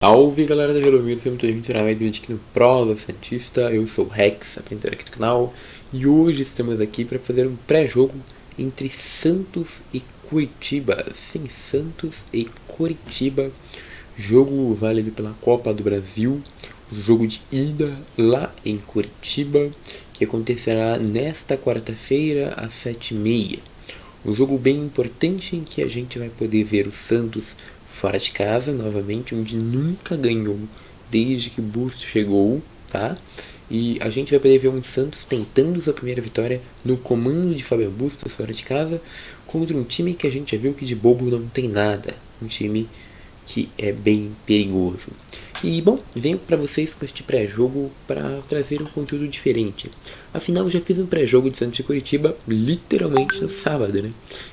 Salve galera da Gelomiro, sejam todos bem-vindos a mais um vídeo aqui no Prosa Santista. Eu sou o Rex, apresentador aqui do canal, e hoje estamos aqui para fazer um pré-jogo entre Santos e Curitiba. Sim, Santos e Curitiba, jogo válido pela Copa do Brasil, o jogo de ida lá em Curitiba, que acontecerá nesta quarta-feira às 7h30. Um jogo bem importante em que a gente vai poder ver o Santos fora de casa, novamente, onde nunca ganhou desde que Busto chegou, tá? E a gente vai poder ver um Santos tentando sua primeira vitória no comando de Fábio Bustos fora de casa, contra um time que a gente já viu que de bobo não tem nada, um time que é bem perigoso. E bom, venho para vocês com este pré-jogo para trazer um conteúdo diferente. Afinal, eu já fiz um pré-jogo de Santos e Curitiba literalmente no sábado, né?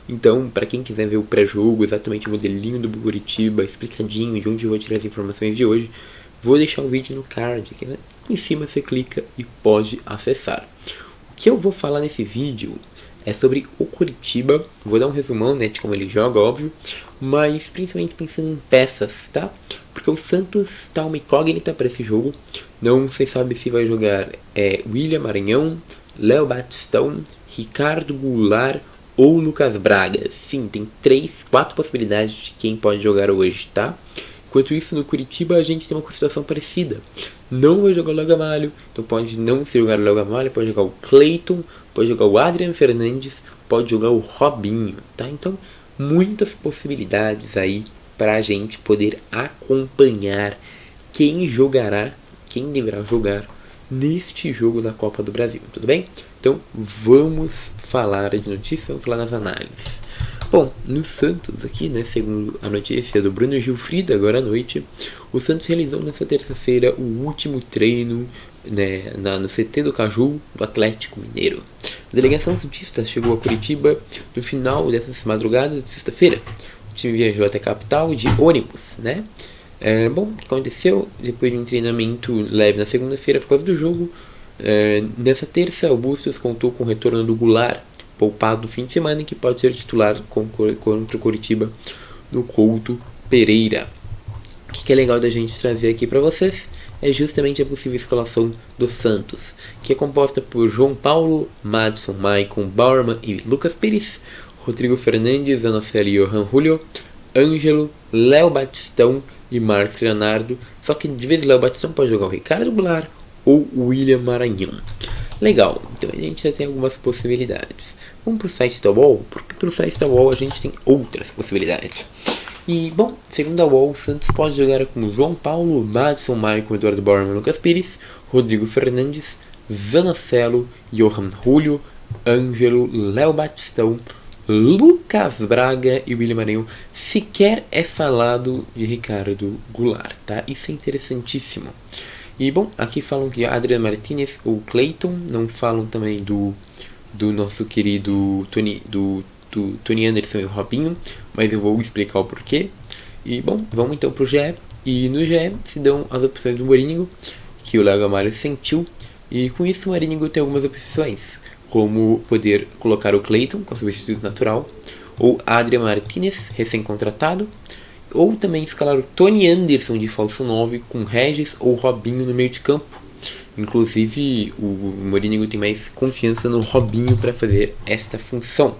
Então, para quem quiser ver o pré-jogo, exatamente o modelinho do Curitiba, explicadinho de onde eu vou tirar as informações de hoje, vou deixar o vídeo no card aqui, né? Em cima você clica e pode acessar. O que eu vou falar nesse vídeo é sobre o Curitiba. Vou dar um resumão, né, de como ele joga, óbvio, mas principalmente pensando em peças, tá? Porque o Santos tá uma incógnita para esse jogo. Não se sabe se vai jogar William Maranhão, Léo Batistão, Ricardo Goulart ou Lucas Braga. Sim, tem 4 possibilidades de quem pode jogar hoje, tá? Enquanto isso, no Curitiba a gente tem uma situação parecida. Não vai jogar o Léo Gamalho, então pode não se jogar o Léo Gamalho, pode jogar o Cleiton, pode jogar o Adrian Fernandes, pode jogar o Robinho, tá? Então, muitas possibilidades aí para a gente poder acompanhar quem jogará, quem deverá jogar neste jogo da Copa do Brasil, tudo bem? Então, vamos falar de notícias, vamos falar nas análises. Bom, no Santos aqui, né, segundo a notícia do Bruno Gilfrida, agora à noite, o Santos realizou nessa terça-feira o último treino, né, no CT do Caju, do Atlético Mineiro. A delegação santista chegou a Curitiba no final dessas madrugadas de sexta-feira. O time viajou até a capital de ônibus, né? Bom, o que aconteceu? Depois de um treinamento leve na segunda-feira por causa do jogo, nessa terça, o Bustos contou com o retorno do Goulart, poupado no fim de semana, que pode ser titular contra o Curitiba no Couto Pereira. O que é legal da gente trazer aqui para vocês é justamente a possível escalação do Santos, que é composta por João Paulo, Madison, Maicon, Bauerman e Lucas Pires, Rodrigo Fernandes, Zanocelo e Johan Julio, Ângelo, Léo Batistão e Marcos Leonardo. Só que de vez em Léo Batistão pode jogar o Ricardo Goulart ou o William Maranhão. Legal, então a gente já tem algumas possibilidades. Vamos para o site da UOL, porque para o site da UOL a gente tem outras possibilidades. E, bom, segundo a UOL, o Santos pode jogar com João Paulo, Madison, Maicon, Eduardo Bauerman, Lucas Pires, Rodrigo Fernandes, Zanocelo, Johan Julio, Ângelo, Léo Batistão, Lucas Braga e William Maranhão. Sequer é falado de Ricardo Goulart, tá? Isso é interessantíssimo. E, bom, aqui falam que Adrian Martinez ou Cleiton, não falam também do nosso querido Tony Anderson e o Robinho, mas eu vou explicar o porquê. E, bom, vamos então pro GE. E no GE se dão as opções do Morínigo, que o Léo Gamalho sentiu, e com isso o Morínigo tem algumas opções, como poder colocar o Cleiton com substituto natural, ou Adrian Martinez, recém-contratado, ou também escalar o Tony Anderson de falso 9 com Regis ou Robinho no meio de campo. Inclusive, o Morínigo tem mais confiança no Robinho para fazer esta função.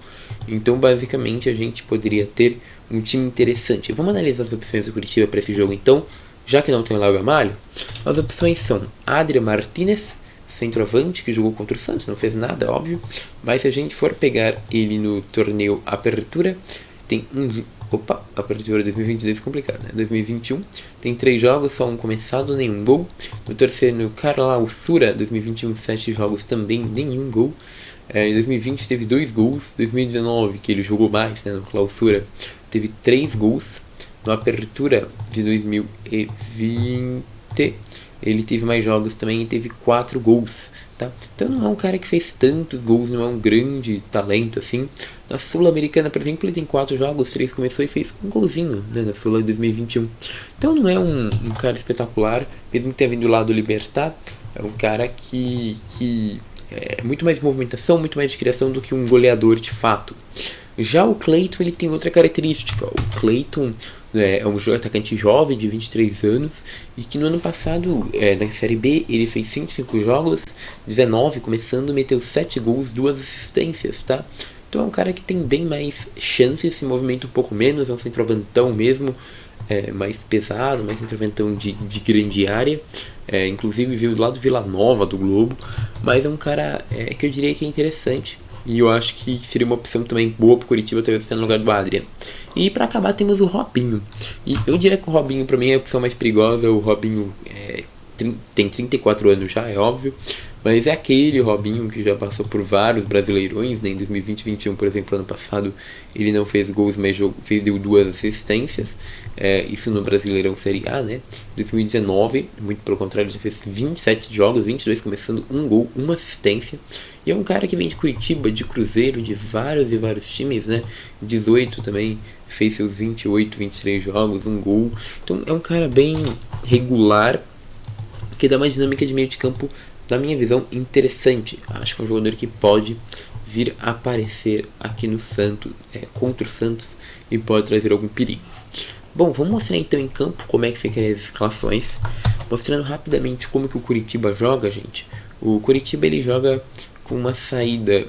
Então, basicamente, a gente poderia ter um time interessante. Vamos analisar as opções do Curitiba para esse jogo, então. Já que não tem o Léo Gamalho, as opções são Adrian Martinez, centroavante, que jogou contra o Santos, não fez nada, óbvio. Mas se a gente for pegar ele no torneio Apertura, tem Apertura 2022 é complicado, né? 2021 tem 3 jogos, só um começado, nenhum gol. No terceiro, Clausura 2021, 7 jogos, também nenhum gol. Em 2020 teve 2 gols. 2019, que ele jogou mais, né, no Clausura, teve 3 gols. No Apertura de 2020 ele teve mais jogos também e teve 4 gols, tá? Então não é um cara que fez tantos gols, não é um grande talento assim. Na Sul-Americana, por exemplo, ele tem 4 jogos, 3 começou e fez um golzinho, né, na Sul de 2021. Então não é um cara espetacular, mesmo que tenha vindo lá do Libertad, é um cara que é muito mais de movimentação, muito mais de criação do que um goleador de fato. Já o Cleiton, ele tem outra característica. O Cleiton é um atacante jovem de 23 anos e que no ano passado, na Série B, ele fez 105 jogos, 19, começando, meteu 7 gols, 2 assistências, tá? Então é um cara que tem bem mais chances, se movimenta um pouco menos, é um centroavantão mesmo, mais pesado, mais centroavantão de grande área. Inclusive veio lá do Vila Nova do Globo, mas é um cara que eu diria que é interessante. E eu acho que seria uma opção também boa pro Curitiba, talvez sendo no lugar do Adrian. E pra acabar temos o Robinho. E eu diria que o Robinho pra mim é a opção mais perigosa. O Robinho tem 34 anos já, é óbvio. Mas é aquele Robinho que já passou por vários brasileirões, né? Em 2020 e 2021, por exemplo, ano passado, ele não fez gols, mas deu 2 assistências. Isso no Brasileirão Série A, né? 2019, muito pelo contrário, ele fez 27 jogos, 22 começando, 1 gol, 1 assistência. E é um cara que vem de Curitiba, de Cruzeiro, de vários e vários times, né? 18 também, fez seus 28, 23 jogos, 1 gol. Então é um cara bem regular, que dá uma dinâmica de meio de campo, na minha visão, interessante. Acho que é um jogador que pode vir a aparecer aqui no Santos, contra o Santos, e pode trazer algum perigo. Bom, vamos mostrar então em campo como é que ficam as escalações. Mostrando rapidamente como que o Curitiba joga, gente. O Curitiba ele joga com uma saída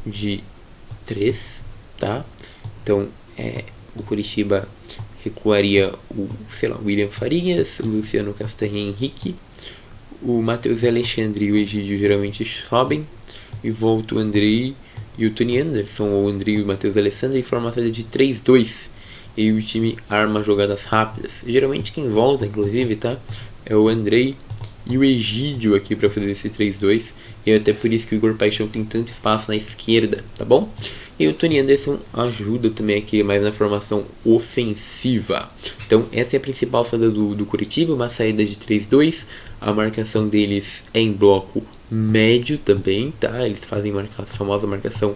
de 3, tá? Então, o Curitiba recuaria o William Farias, o Luciano Castanha Henrique, o Matheus Alexandre e o Egídio geralmente sobem, e volta o Andrei e o Tony Anderson, ou o Andrei e o Matheus Alexandre, em formação de 3-2, e o time arma jogadas rápidas. Geralmente quem volta, inclusive, tá? É o Andrei e o Egídio aqui para fazer esse 3-2, e é até por isso que o Igor Paixão tem tanto espaço na esquerda, tá bom? E o Tony Anderson ajuda também aqui mais na formação ofensiva. Então essa é a principal saída do Curitiba, uma saída de 3-2. A marcação deles é em bloco médio também, tá? Eles fazem a famosa marcação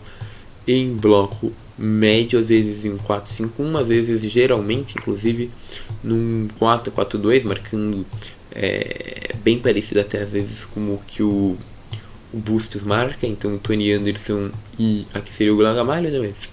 em bloco médio, às vezes em 4-5-1, às vezes, geralmente, inclusive, num 4-4-2, marcando bem parecido até às vezes como que o Bustos marca. Então o Tony Anderson e aqui seria o Gamalho, né? Mas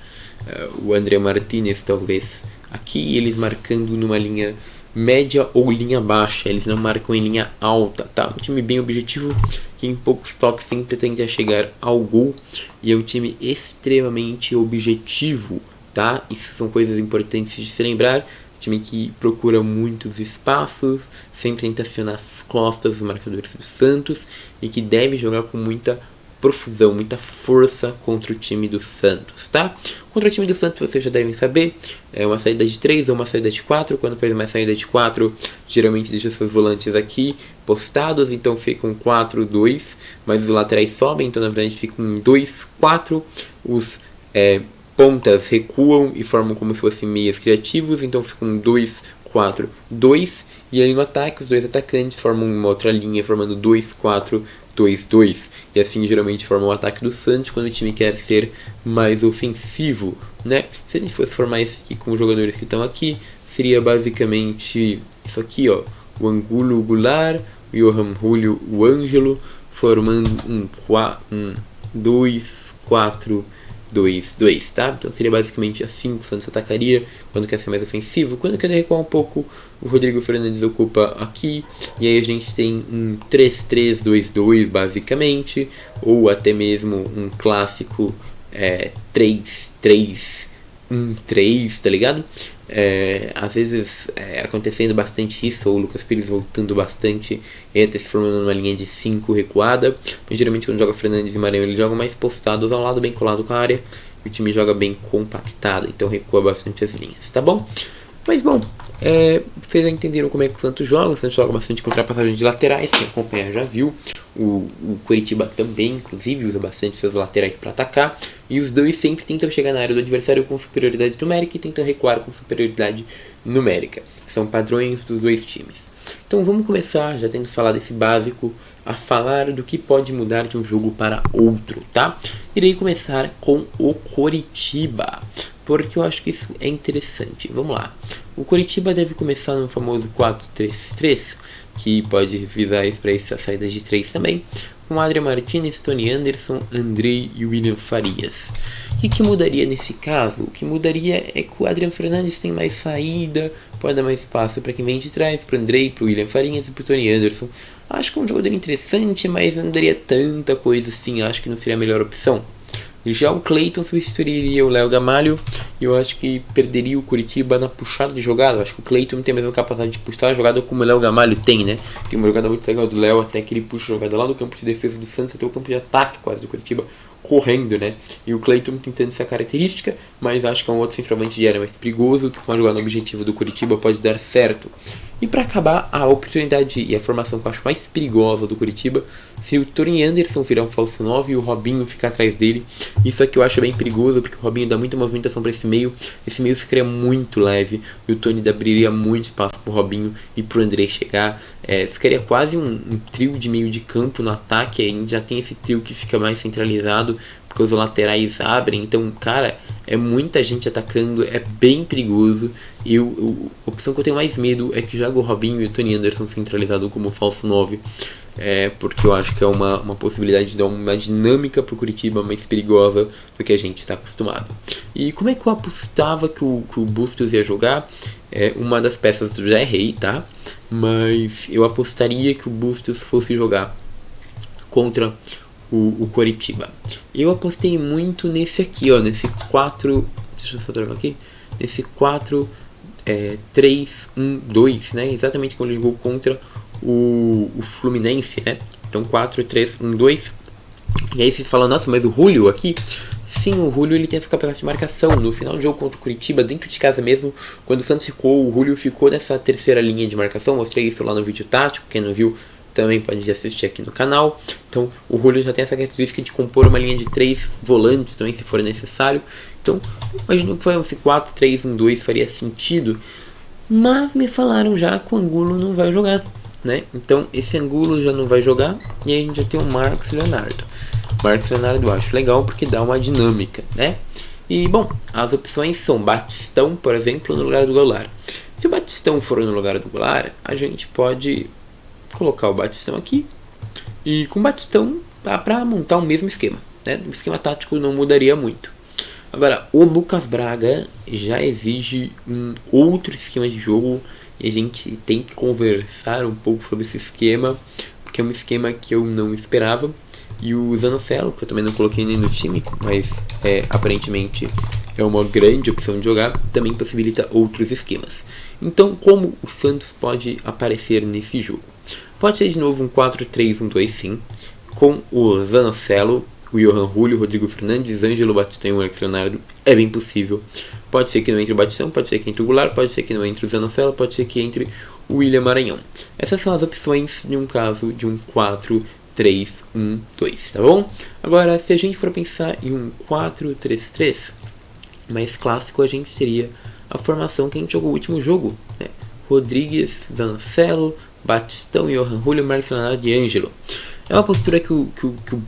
o André Martinez talvez aqui, eles marcando numa linha média ou linha baixa, eles não marcam em linha alta, tá? Um time bem objetivo, que em poucos toques sempre tenta chegar ao gol, e é um time extremamente objetivo, tá? Isso são coisas importantes de se lembrar. Time que procura muitos espaços, sempre tenta acionar as costas dos marcadores do Santos, e que deve jogar com muita profusão, muita força contra o time do Santos, tá? Contra o time do Santos vocês já devem saber, é uma saída de 3 ou uma saída de 4, quando faz uma saída de 4, geralmente deixa seus volantes aqui postados, então ficam 4-2, mas os laterais sobem, então na verdade ficam 2-4, os pontas recuam e formam como se fossem meias criativos, então ficam 2-4-2, e aí no ataque os dois atacantes formam uma outra linha, formando 2-4-2-2, e assim geralmente formam o ataque do Santos quando o time quer ser mais ofensivo, né? Se a gente fosse formar isso aqui com os jogadores que estão aqui, seria basicamente isso aqui, ó, o Angulo, o Goulart, o Johan Julio, o Ângelo, formando um 2-4-2-2, tá? Então seria basicamente assim que o Santos atacaria quando quer ser mais ofensivo. Quando quer recuar um pouco, o Rodrigo Fernandes ocupa aqui, e aí a gente tem um 3-3-2-2 basicamente, ou até mesmo um clássico 3-3-1-3, tá ligado? Às vezes acontecendo bastante isso, ou o Lucas Pires voltando bastante e até se formando numa linha de 5 recuada, mas geralmente quando joga Fernandes e Maranhão eles jogam mais postados ao lado, bem colado com a área, e o time joga bem compactado, então recua bastante as linhas, tá bom? Mas bom, vocês já entenderam como é que o Santos joga. O Santos joga bastante com ultrapassagem de laterais, quem acompanha já viu. O Curitiba também, inclusive, usa bastante seus laterais para atacar. E os dois sempre tentam chegar na área do adversário com superioridade numérica e tentam recuar com superioridade numérica. São padrões dos dois times. Então vamos começar, já tendo falado desse básico, a falar do que pode mudar de um jogo para outro, tá? Irei começar com o Coritiba, porque eu acho que isso é interessante. Vamos lá. O Coritiba deve começar no famoso 4-3-3, que pode visar isso para essa saída de 3 também, com Adrian Martinez, Tony Anderson, Andrei e William Farias. O que mudaria nesse caso? O que mudaria é que o Adrian Fernandes tem mais saída, pode dar mais espaço para quem vem de trás, para o Andrei, para o William Farias e para o Tony Anderson. Acho que é um jogador interessante, mas não daria tanta coisa assim, acho que não seria a melhor opção. Já o Clayton substituiria o Léo Gamalho e eu acho que perderia o Curitiba na puxada de jogada. Eu acho que o Clayton não tem a mesma capacidade de puxar a jogada como o Léo Gamalho tem, né? Tem uma jogada muito legal do Léo, até que ele puxa a jogada lá no campo de defesa do Santos até o campo de ataque quase do Curitiba, correndo, né? E o Clayton tentando essa característica, mas acho que é um outro centroavante de área mais perigoso, que com a jogada objetiva do Curitiba pode dar certo. E para acabar, a oportunidade e a formação que eu acho mais perigosa do Curitiba, se o Tony Anderson virar um falso 9 e o Robinho ficar atrás dele. Isso aqui eu acho bem perigoso, porque o Robinho dá muita movimentação para esse meio ficaria muito leve, e o Tony abriria muito espaço pro Robinho e pro André chegar. Ficaria quase um trio de meio de campo no ataque, aí já tem esse trio que fica mais centralizado, porque os laterais abrem, então, cara, é muita gente atacando, é bem perigoso. E a opção que eu tenho mais medo é que joga o Robinho e o Tony Anderson centralizado como falso 9. Porque eu acho que é uma possibilidade de dar uma dinâmica pro Curitiba mais perigosa do que a gente está acostumado. E como é que eu apostava que o Bustos ia jogar? Uma das peças eu já errei, tá? Mas eu apostaria que o Bustos fosse jogar contra o Coritiba. Eu apostei muito nesse aqui, ó, nesse 4, deixa eu só trocar aqui, nesse 4-3-1-2, né, exatamente como ele jogou contra o Fluminense, né, então 4-3-1-2, e aí vocês falam, nossa, mas o Julio aqui, sim, o Julio ele tem essa capacidade de marcação, no final do jogo contra o Curitiba, dentro de casa mesmo, quando o Santos ficou, o Julio ficou nessa terceira linha de marcação, mostrei isso lá no vídeo tático, quem não viu, também pode assistir aqui no canal. Então o Julio já tem essa característica de compor uma linha de 3 volantes também, se for necessário. Então imagino que esse 4-3-1-2 faria sentido, mas me falaram já que o Angulo não vai jogar, né? Então esse Angulo já não vai jogar, e aí a gente já tem o Marcos Leonardo. Marcos Leonardo eu acho legal porque dá uma dinâmica, né? E bom, as opções são Batistão, por exemplo, no lugar do Goulart. Se o Batistão for no lugar do Goulart, a gente pode colocar o Batistão aqui, e com o Batistão dá pra montar o mesmo esquema, né? O esquema tático não mudaria muito. Agora, o Lucas Braga já exige um outro esquema de jogo, e a gente tem que conversar um pouco sobre esse esquema, porque é um esquema que eu não esperava. E o Zanocelo, que eu também não coloquei nem no time, mas aparentemente é uma grande opção de jogar, também possibilita outros esquemas. Então, como o Santos pode aparecer nesse jogo? Pode ser de novo um 4-3-1-2 sim, com o Zanocelo, o Johan Julio, Rodrigo Fernandes, Ângelo, Batistão e o Marcos Leonardo, é bem possível. Pode ser que não entre o Batistão, pode ser que entre o Goulart, pode ser que não entre o Zanocelo, pode ser que entre o William Maranhão. Essas são as opções de um caso de um 4-3-1-2, tá bom? Agora, se a gente for pensar em um 4-3-3, mais clássico, a gente teria a formação que a gente jogou no último jogo, né? Rodrigues, Zanocelo, Batistão, Johan Julio, Marcos Leonardo e Ângelo. É uma postura que o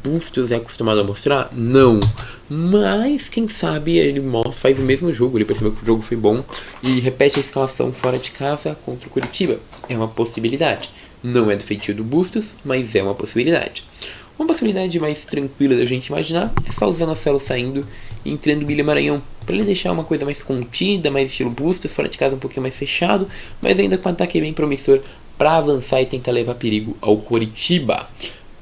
Bustos é acostumado a mostrar? Não. Mas, quem sabe, ele faz o mesmo jogo. Ele percebeu que o jogo foi bom e repete a escalação fora de casa contra o Curitiba. É uma possibilidade. Não é do feitio do Bustos, mas é uma possibilidade. Uma possibilidade mais tranquila da gente imaginar é só o Zanocelo saindo e entrando o William Maranhão, para ele deixar uma coisa mais contida, mais estilo Bustos, fora de casa um pouquinho mais fechado, mas ainda com um ataque bem promissor para avançar e tentar levar perigo ao Coritiba.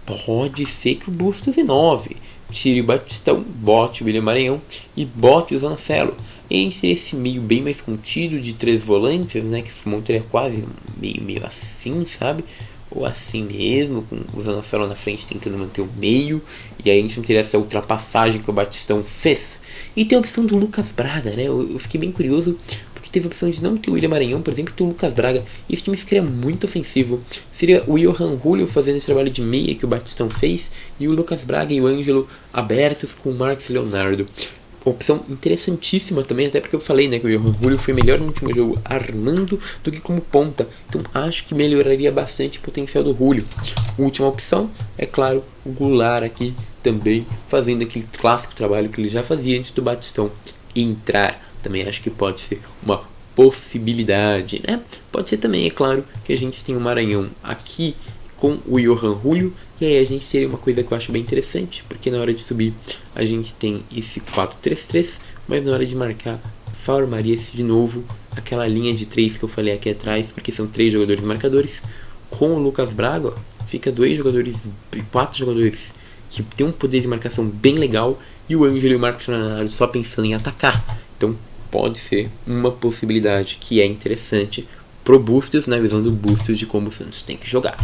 Pode ser que o Bustos inove, tire o Batistão, bote o William Maranhão e bote o Zanocelo. E a gente teria esse meio bem mais contido de 3 volantes, né, que montaria quase meio assim, sabe? Ou assim mesmo, com o Zanocelo na frente tentando manter o meio, e aí a gente não teria essa ultrapassagem que o Batistão fez. E tem a opção do Lucas Braga, né? Eu fiquei bem curioso, porque teve a opção de não ter o William Maranhão, por exemplo, ter o Lucas Braga, e esse time ficaria muito ofensivo. Seria o Johan Julio fazendo esse trabalho de meia que o Batistão fez, e o Lucas Braga e o Ângelo abertos com o Marcos Leonardo. Opção interessantíssima também, até porque eu falei, né, que o Johan Julio foi melhor no último jogo armando do que como ponta. Então acho que melhoraria bastante o potencial do Julio. Última opção, é claro, o Goulart aqui também fazendo aquele clássico trabalho que ele já fazia antes do Batistão entrar. Também acho que pode ser uma possibilidade, né? Pode ser também, é claro, que a gente tem o Maranhão aqui com o Johan Julio, e aí a gente teria uma coisa que eu acho bem interessante, porque na hora de subir a gente tem esse 4-3-3, mas na hora de marcar formaria-se de novo aquela linha de 3 que eu falei aqui atrás, porque são 3 jogadores marcadores. Com o Lucas Braga, ó, fica 4 jogadores que tem um poder de marcação bem legal, e o Ângelo e o Marcos Leonardo só pensando em atacar. Então pode ser uma possibilidade que é interessante pro Bustos, na visão do Bustos de como o Santos tem que jogar.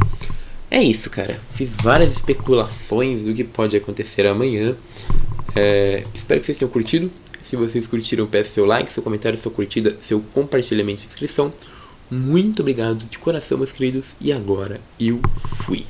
É isso, cara. Fiz várias especulações do que pode acontecer amanhã. Espero que vocês tenham curtido. Se vocês curtiram, peço seu like, seu comentário, sua curtida, seu compartilhamento e inscrição. Muito obrigado de coração, meus queridos. E agora eu fui.